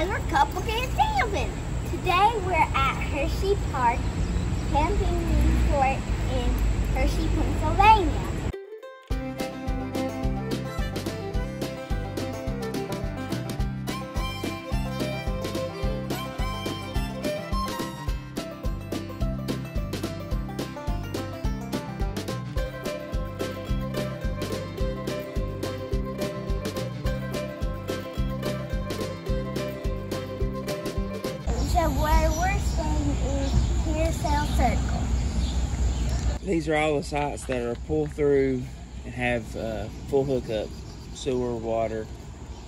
another couple days camping. Today we're at Hershey Park camping resort in Hershey, Pennsylvania. So where we're staying is Hershey Circle. These are all the sites that are pull through and have full hookup, sewer, water,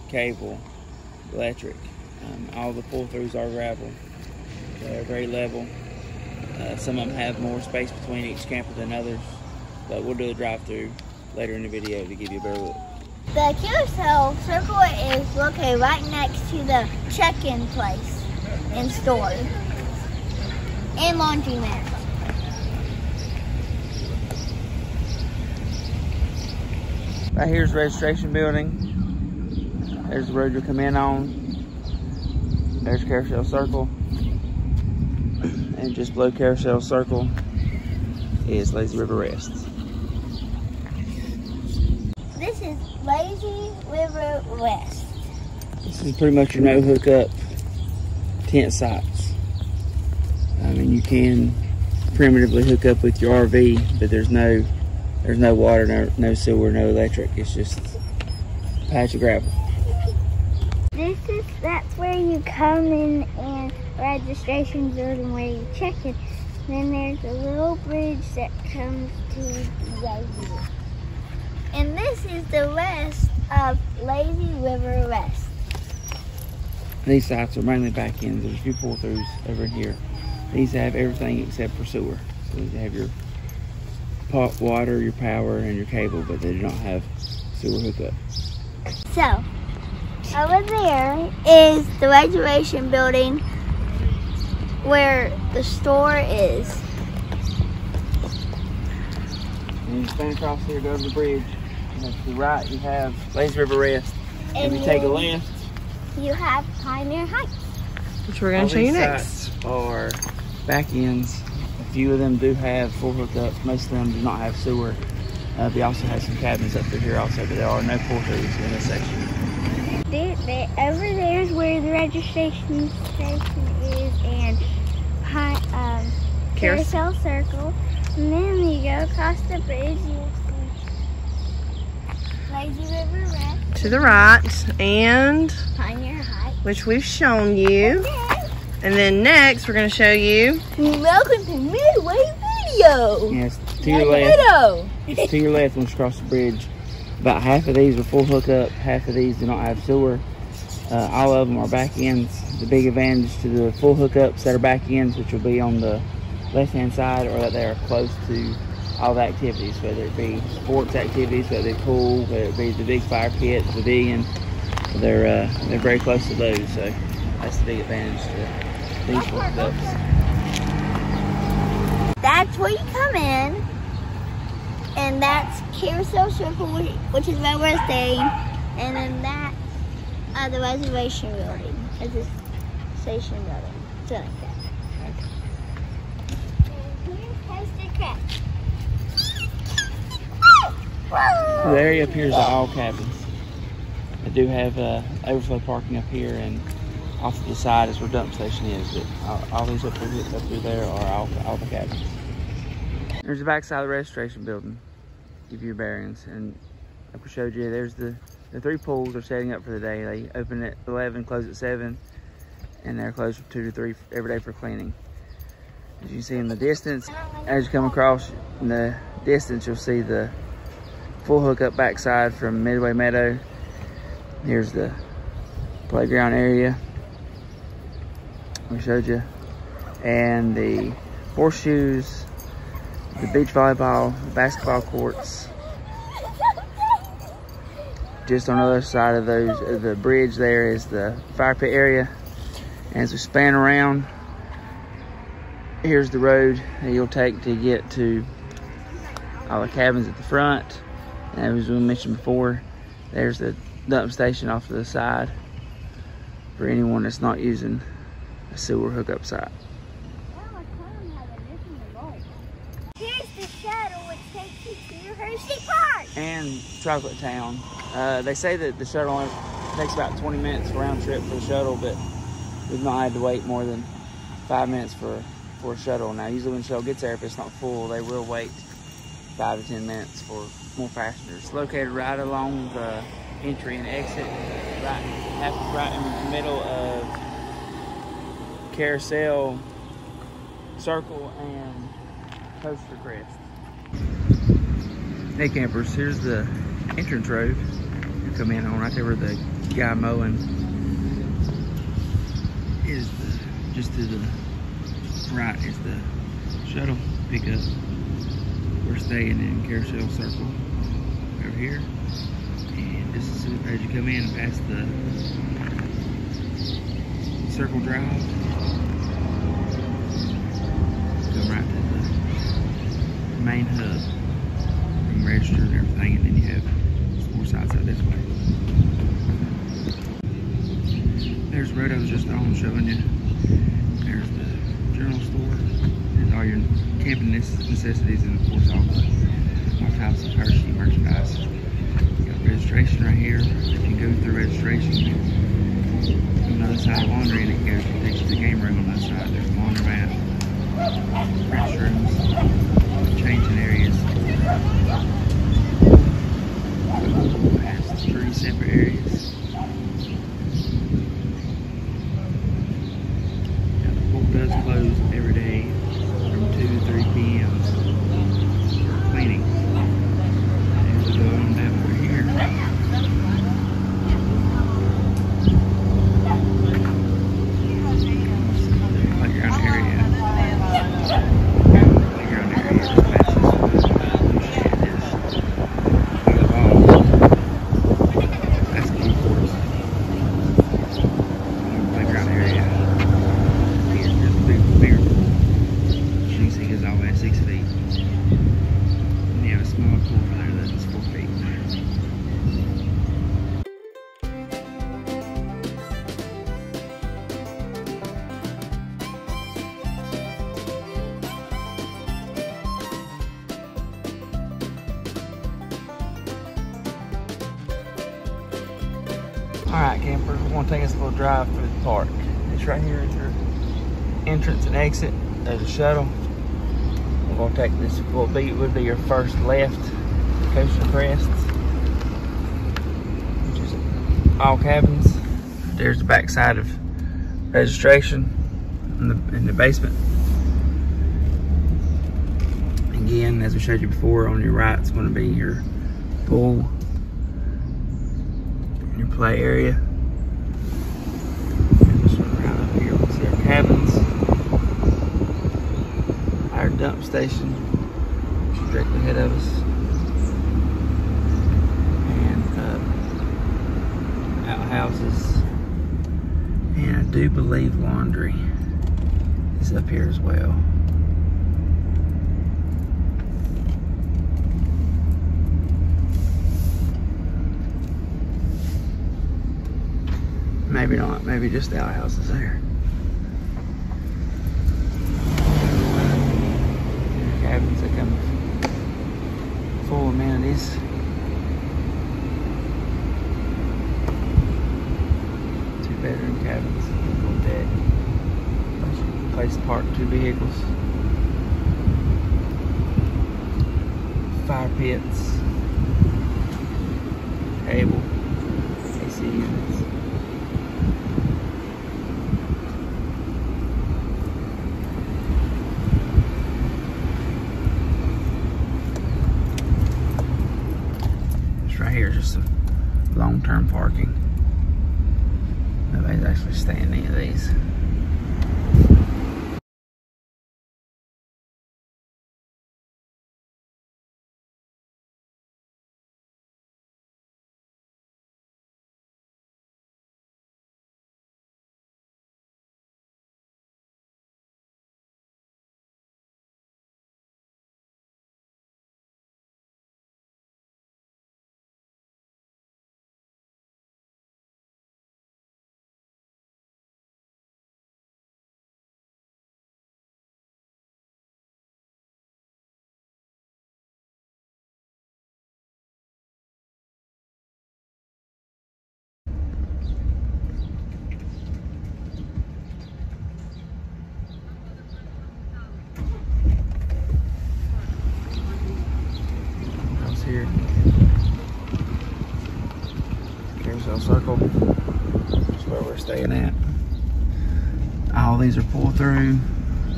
cable, electric. All the pull throughs are gravel. They're very level. Some of them have more space between each camper than others, but we'll do a drive through later in the video to give you a better look. The Carousel Circle is located right next to the check-in place and store and laundromat. Right here's the registration building. There's the road you'll come in on. There's Carousel Circle. And just below Carousel Circle is Lazy River Rest. This is Lazy River Rest. This is pretty much your no hookup tent sites. I mean, you can primitively hook up with your RV, but there's no water, no sewer, no electric. It's just a patch of gravel. That's where you come in and registration building where you check it. Then there's a little bridge that comes to Lazy. And this is the rest of Lazy River Rest. These sites are mainly back ends. There's a few pull throughs over here. These have everything except for sewer. So they have your pot water, your power, and your cable, but they do not have sewer hookup. So, over there is the reservation building where the store is. And you stand across here, go over the bridge, and to the right you have Lazy River Rest. And if you take a left, you have Pioneer Heights, which we're going to show you next. Sites are back ends. A few of them do have full hookup. Most of them do not have sewer. We also have some cabins up through here also, but there are no pull throughs in this section. Over there is where the registration station is, and Carousel Circle. And then you go across the bridge, you'll see Lazy River Rest. To the right, and Pioneer Heights, which we've shown you. And then next, we're going to show you. Welcome to Midway Video. Yes, to your left. It's to your left once you cross the bridge. About half of these are full hookup, half of these do not have sewer. All of them are back ends. The big advantage to the full hookups that are back ends, which will be on the left-hand side, or that they are close to all the activities, whether it be sports activities, whether it be pool, whether it be the big fire pit, the pavilion. They're very close to those, so that's the big advantage to these full hookups. That's where you come in, and that's Carousel Circle, which is where we're staying, and then that's the reservation building, it's a station building, something like that. The area up here is all cabins. They do have overflow parking up here, and off to the side is where dump station is, but all these up through there are all the cabins. There's the back side of the registration building. Give you your bearings, and like we showed you, there's the three pools are setting up for the day. They open at 11, close at 7, and they're closed from 2 to 3 every day for cleaning. As you can see in the distance, as you come across in the distance, you'll see the full hookup backside from Midway Meadow. Here's the playground area we showed you, and the horseshoes, the beach volleyball, the basketball courts. Just on the other side of the bridge there is the fire pit area. And as we span around, here's the road that you'll take to get to all the cabins at the front. And as we mentioned before, there's the dump station off to the side. for anyone that's not using a sewer hookup site. Here's the shuttle which takes you to Hershey Park. And Chocolate Town. They say that the shuttle only takes about 20 minutes round trip for the shuttle, but we've not had to wait more than 5 minutes for a shuttle. Now, usually when the shuttle gets there, if it's not full, they will wait 5 to 10 minutes for more passengers. It's located right along the entry and exit, right in the middle of Carousel, Circle, and Coaster Crest. Hey campers, here's the entrance road you come in on. Right there where the guy mowing is just to the right is the shuttle pickup. We're staying in Carousel Circle over here, and just as soon as you come in past the Circle Drive, come right to the main hub and register and everything, and then you have 4 sides out this way. There's the road I was just on showing you. There's the general store and all your camping necessities, and of course all types of Hershey merchandise. You got registration right here. If you go through registration, on the other side of laundry, and it takes you to the game room on that side. There's a laundromat, restrooms, changing areas. It has 3 separate areas. Now, the pool does close every day from 2 to 3 p.m. for cleaning. There's a door on down over here. Playground area. Playground area matches basketball courts. Playground area. Here's the bigger pool. As you can see, it's all at 6 feet. And you have a smaller pool over there that's 4 feet. Alright campers, we're going to take us a little drive through the park. It's right here at your entrance and exit. There's a shuttle. We're going to take this, would be your first left, Coaster Crest, which is all cabins. There's the back side of registration in the basement. Again, as we showed you before, on your right is going to be your pool, your play area. And just right up here, we'll see our cabins, our dump station, which is directly ahead of us, and outhouses, and I do believe laundry is up here as well. Maybe not, maybe just the outhouses there. Cabins that come full amenities. 2-bedroom cabins, little deck, place to park 2 vehicles, fire pits, table, AC units. Right here is just some long-term parking. Nobody's actually staying in any of these. circle. That's where we're staying at. All these are pull through,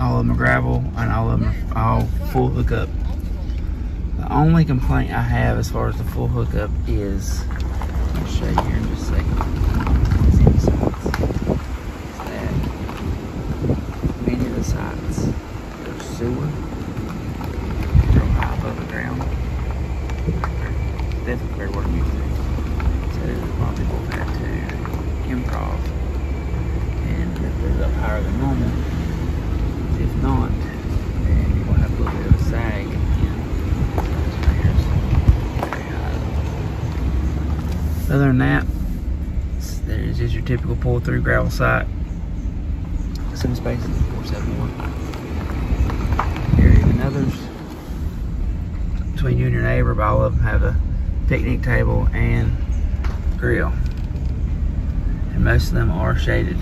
all of them are gravel, and all of them are all full hookup. The only complaint I have as far as the full hookup is, I'll show you here in just a second. Many of the sites, there's sewer, real high above the ground. Definitely very worth music. So a lot of people have had to improv, and if they're up higher than normal, if not, then you're going to have a little bit of a sag in very high. Other than that, there's just your typical pull through gravel site. Some spaces, of course, have more area than others. Between you and your neighbor, but all of them have a picnic table and grill. And most of them are shaded.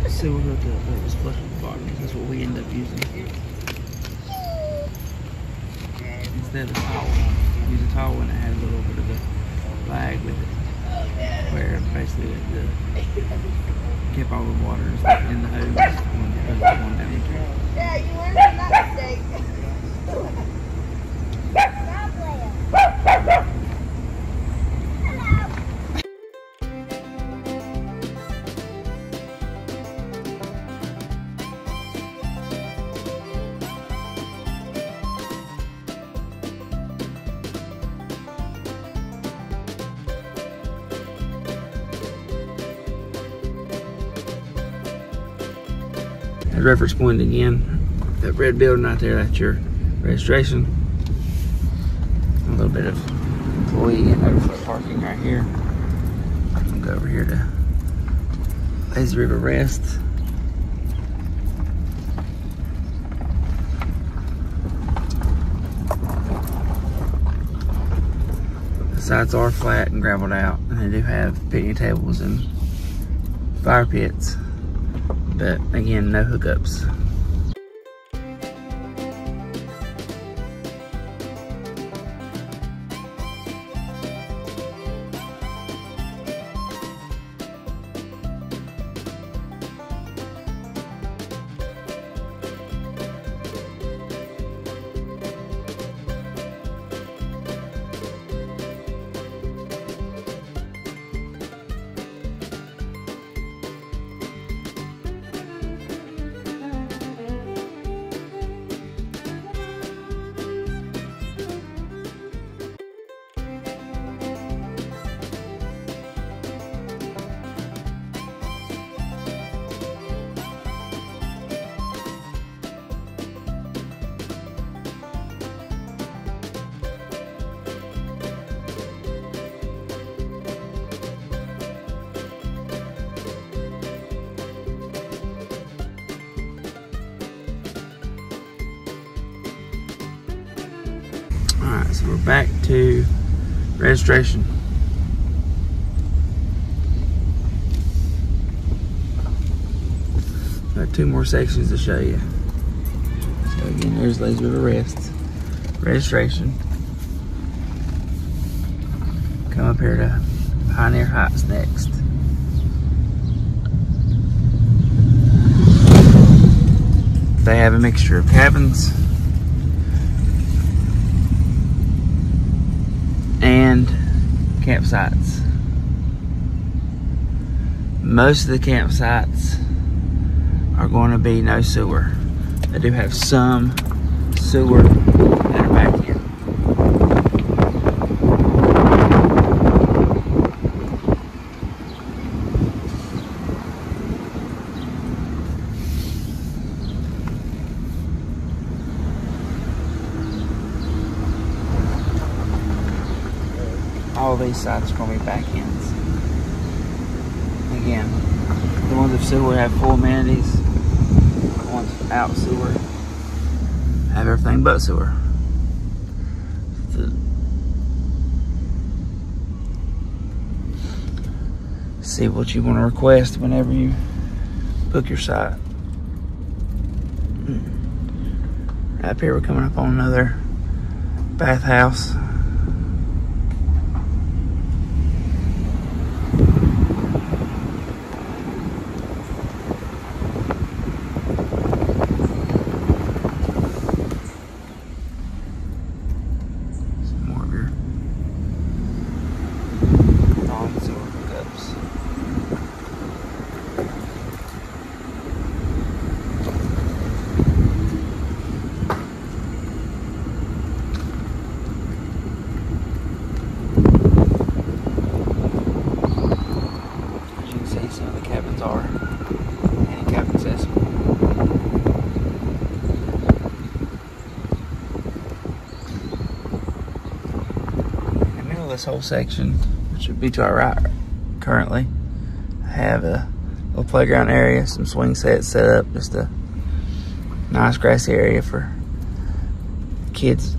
Sewer hookup that was flush with the bottom. That's what we end up using. Instead of towel, use a towel and it had a little bit of a lag with it, where basically it kept all the water in the hose going down into it. Yeah, you learned from that mistake. As reference point again, that red building right there, that's your registration. A little bit of employee and overflow parking right here. I'll go over here to Lazy River Rest. The sides are flat and gravelled out, and they do have picnic tables and fire pits. But again, no hookups. Alright, so we're back to registration. Got two more sections to show you. So again, there's Lazy River Rest. Registration. Come up here to Pioneer Heights next. They have a mixture of cabins and campsites. Most of the campsites are going to be no sewer. They do have some sewer that are back in. All these sites are going to be back ends. Again, the ones with sewer have full amenities. The ones without sewer have everything but sewer. See what you want to request whenever you book your site. Up here we're coming up on another bathhouse. This whole section, which would be to our right currently, have a little playground area, some swing sets set up, just a nice grassy area for kids,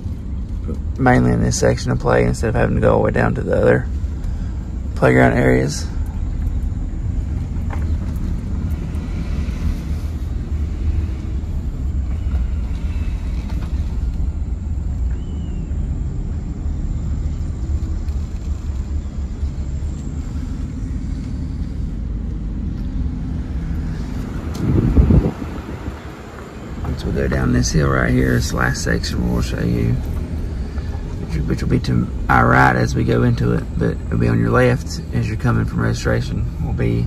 mainly in this section, to play instead of having to go all the way down to the other playground areas. We'll go down this hill right here. This last section we'll show you, which will be to our right as we go into it, but it'll be on your left as you're coming from registration. Will be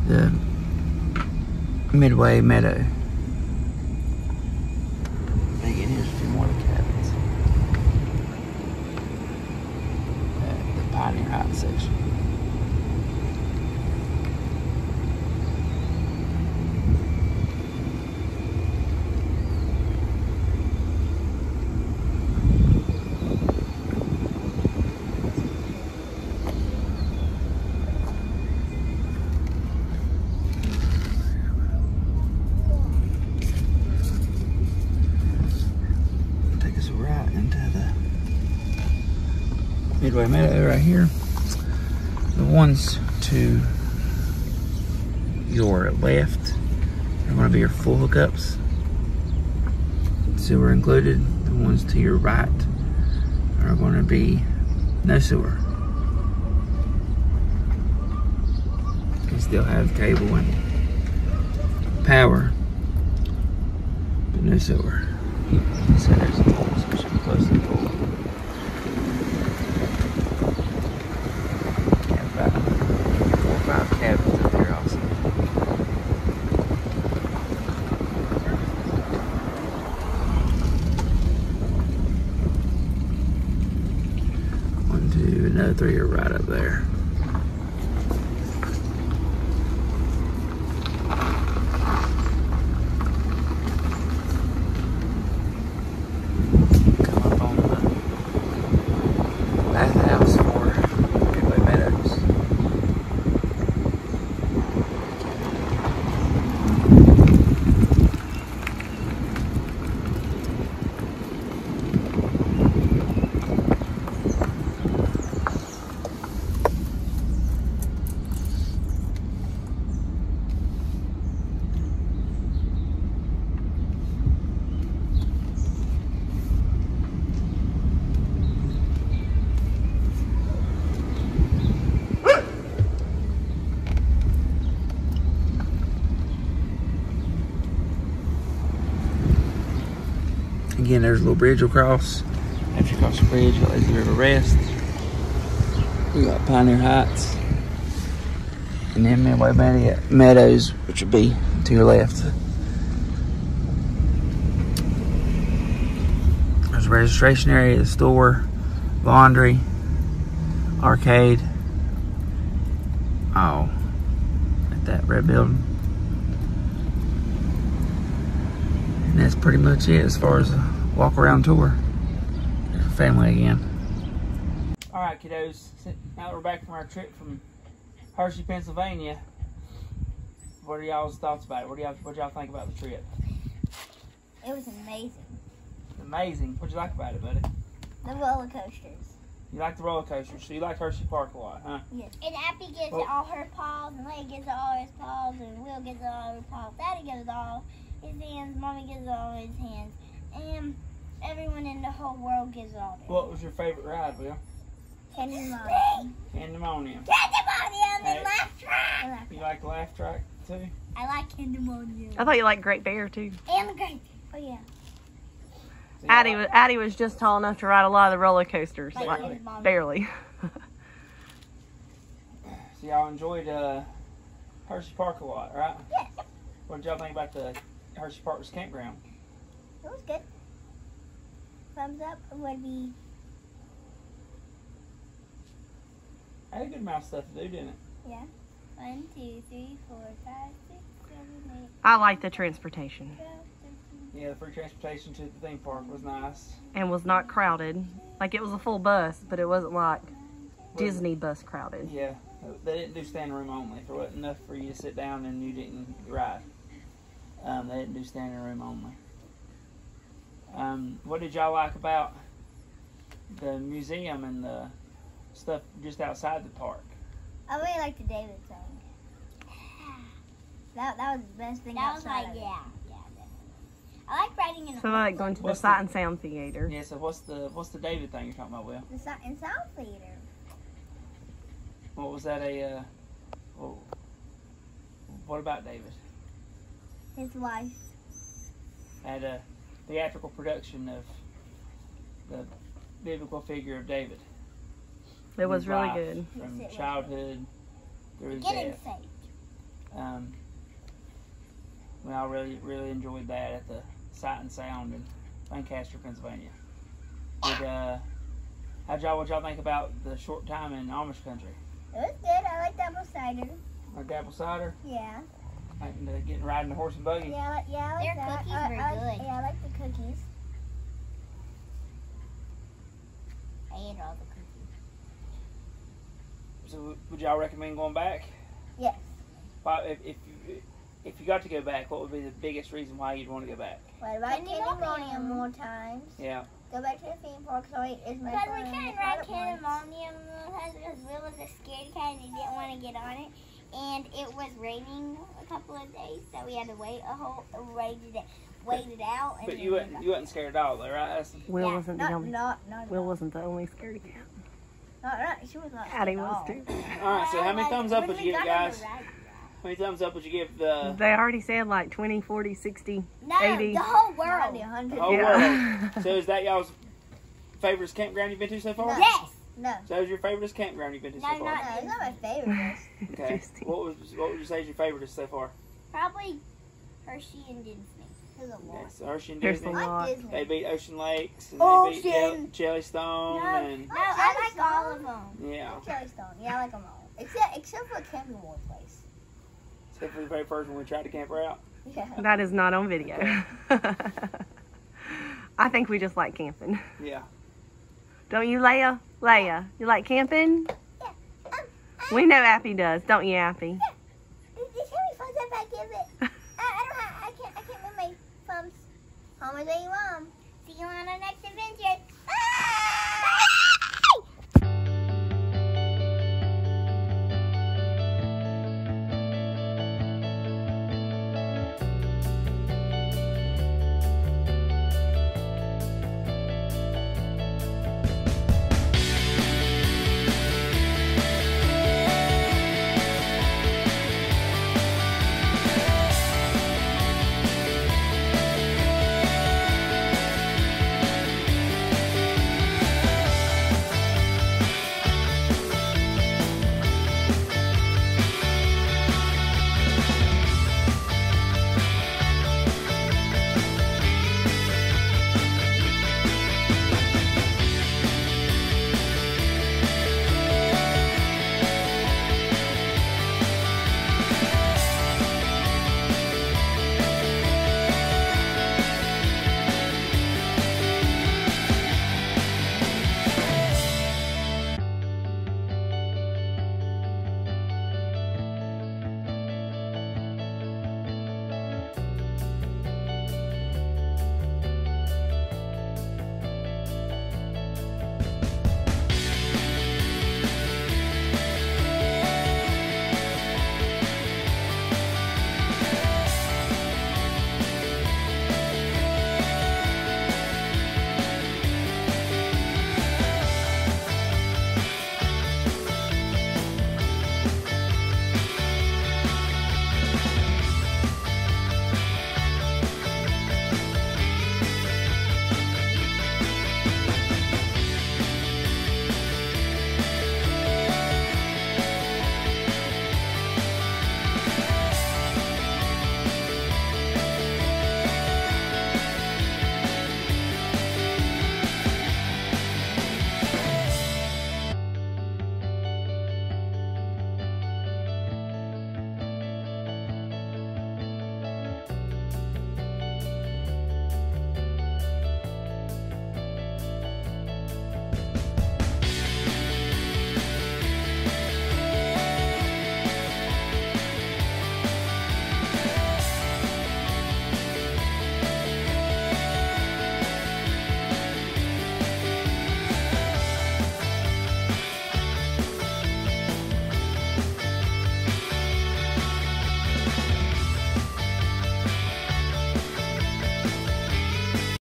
the Midway Meadow. Again, here's a few more of the cabins. The Pioneer Heights section. Midway Meadow right here. The ones to your left are going to be your full hookups, sewer included. The ones to your right are going to be no sewer. You still have cable and power, but no sewer. So there's a pool, so it should be close to the pool. Cabins up here also. One, two, another three are right up there. Come up on the bathhouse for Midway Meadows. Again, there's a little bridge across. After you cross the bridge, you got Lazy River Rest. We got Pioneer Heights. And then Midway Meadows, which would be to your left. registration area, the store, laundry, arcade. Oh, at that red building. And that's pretty much it as far as a walk around tour. There's a family again. All right, kiddos. Now that we're back from our trip from Hershey, Pennsylvania, what are y'all's thoughts about it? What y'all think about the trip? It was amazing. Amazing. What'd you like about it, buddy? The roller coasters. You like the roller coasters, so you like HersheyPark a lot, huh? Yes. And Appy gets all her paws, and Leia gets all his paws, and Will gets all his paws. Daddy gets all his hands, Mommy gets all his hands, and everyone in the whole world gets all their. What was your favorite ride, Will? Pandemonium. Pandemonium. Pandemonium and Laugh Track. You like the laugh track too? I like Pandemonium. I thought you liked Great Bear too. And the Great. Oh yeah. So Addie was just tall enough to ride a lot of the roller coasters. Like Like, Pandemonium. barely. So y'all enjoyed HersheyPark a lot, right? Yes. What did y'all think about the HersheyPark's campground? It was good. Thumbs up would be. Had a good amount of stuff to do, didn't it? Yeah. 1, 2, 3, 4, 5, 6, 7, 8. I like the transportation 12, 13. Yeah, the free transportation to the theme park was nice. and was not crowded. Like, it was a full bus, but it wasn't like Disney bus crowded. Yeah, they didn't do standing room only. There wasn't enough for you to sit down and you didn't ride. They didn't do standing room only. What did y'all like about the museum and the stuff just outside the park? I really like the David thing. That was the best thing outside of it. Yeah, definitely. I like riding in a So I like going to the What's Sight and Sound Theater. Yeah, so what's the David thing you're talking about, Will? the in South Theater. What was that what about David? His wife. Had a theatrical production of the biblical figure of David. It was His really life good. From childhood through his Getting death. saved. We all really enjoyed that at the Sight and Sound in Lancaster, Pennsylvania. What y'all think about the short time in Amish country? It was good. I like apple cider. Like apple cider? Yeah. Like riding the horse and buggy? Yeah, I like Their that. cookies I were like, good. Yeah, I like the cookies. I ate all the cookies. So would y'all recommend going back? Yes. If you got to go back, what would be the biggest reason why you'd want to go back? Well, ride Pandemonium more times. Yeah. Go back to the theme park so it's my Because fun. we couldn't ride Pandemonium because Will was a scaredy cat and he didn't want to get on it. And it was raining a couple of days, so we had to wait wait it out. And But you wasn't scared at all, though, right? Will Yeah, wasn't the only. Not Will wasn't the only scaredy cat. Not, she was not. Addie at was all. too. All right. So how many thumbs up When would we you give, got on guys? the ride. How many thumbs up would you give the They already said like 20, 40, 60, No, 80. the whole world. 100. whole Yeah. world? So is that y'all's favorite campground you've been to so far? No. Yes. No. So is your favorite campground you've been to so No, far? not No, it's not my favorite. Okay. What would you say is your favorite so far? Probably Hershey and Disney. There's a lot. Okay, so Hershey and There's Disney. a I lot. like Disney. They beat Ocean Lakes and Ocean. they beat Jellystone No, and no, I like all of them. yeah. Jellystone. Yeah, I like them all. Except for the camping one place. Except for the very first one we tried to camp out. Yeah. That is not on video. I think we just like camping. Yeah. Don't you, Leia? Leia, you like camping? Yeah. We know Appy does, don't you, Appy? Just how many thumbs up I give it? I can't move my thumbs. How much do you want? See you on our next adventure.